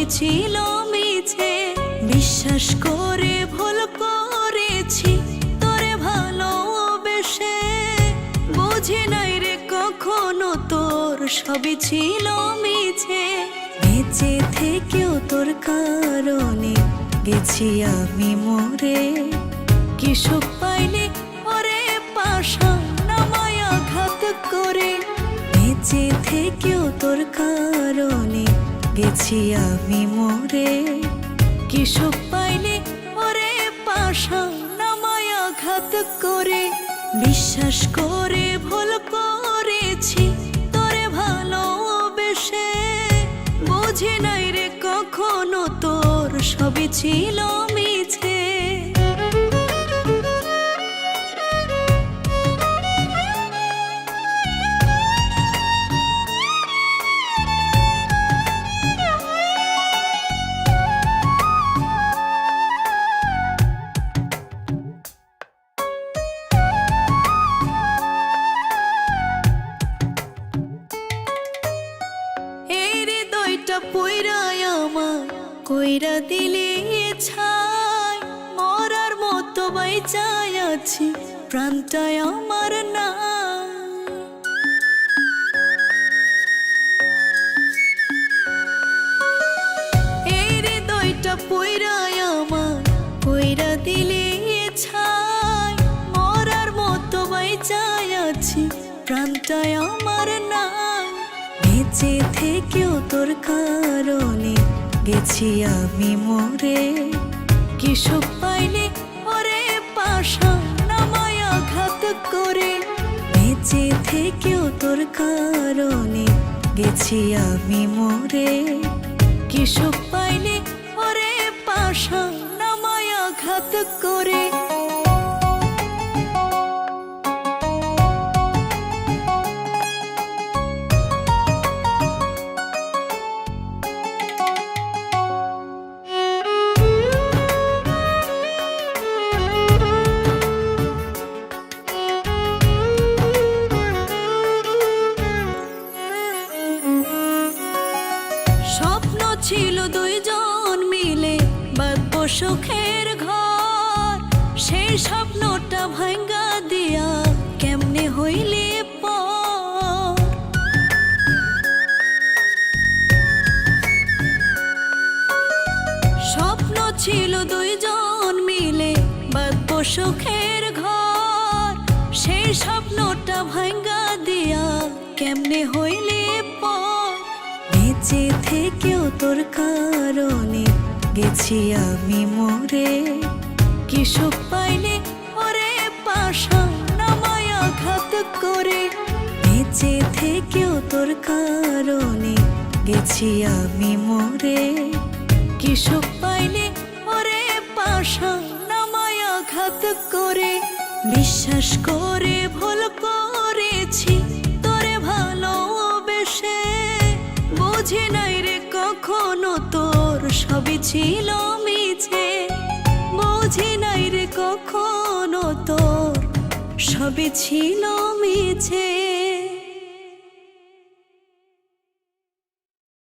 সবই ছিল মিছে। বিশ্বাস করে ভুল করেছি তোরে ভালোবেসে, বুঝি নাই রে কখনো তোর সবই ছিল মিছে। বেঁচে থেকেও তোর কারণে গেছি আমি মরে, কি সুখ পাইলি ওরে পাশা নামায় আঘাত করে। বেঁচে থেকেও তোর কারণে গেছি আমি মরে, কি সুখ পাইলি ওরে পাশা নামায় আঘাত করে। বিশ্বাস করে ভুল করেছি তোরে ভালোবেসে, বুঝি নাই রে কখনো তোর সবই ছিল মিছে। পুইরায় আমার কইরা দিলে ছাই, মরার মতো বাইচাই আছি প্রাণটায় আমার না। এই হৃদয়টা পুইরায় আমার কইরা দিলে ছাই, মরার মতো বাইচাই আছি প্রাণটায় আমার না। বেঁচে থেকেও তোর কারণে গেছি আমি মরে, কি সুখ পাইলি ওরে পাশা নামায় আঘাত করে। বেঁচে থেকেও তোর কারণে গেছি আমি মরে, কি সুখ পাইলি ওরে পাশা নামায় আঘাত করে। স্বপ্ন ছিল দুইজন মিলে বাঁধবো সুখের ঘর, সেই স্বপ্নটা ভাঙ্গা দিয়া কেমনে হইলে পর। স্বপ্ন ছিল দুইজন মিলে বাঁধবো সুখের ঘর, সেই স্বপ্নটা ভাঙ্গা দিয়া কেমনে হইলে পর। বেঁচে থেকেও তোর কারণে গেছি আমি মরে, কি সুখ পাইলি ওরে পাশা নামায় আঘাত করে। বেঁচে থেকেও তোর কারণে গেছি আমি মরে, কি সুখ পাইলি ওরে পাশা নামায় আঘাত করে। বিশ্বাস করে ভুল করেছি তোরে ভালোবেসে, বুঝি নাই রে কখনো তোর সবই ছিল মিছে। বুঝি নাই রে কখনো তোর সবই ছিল মিছে।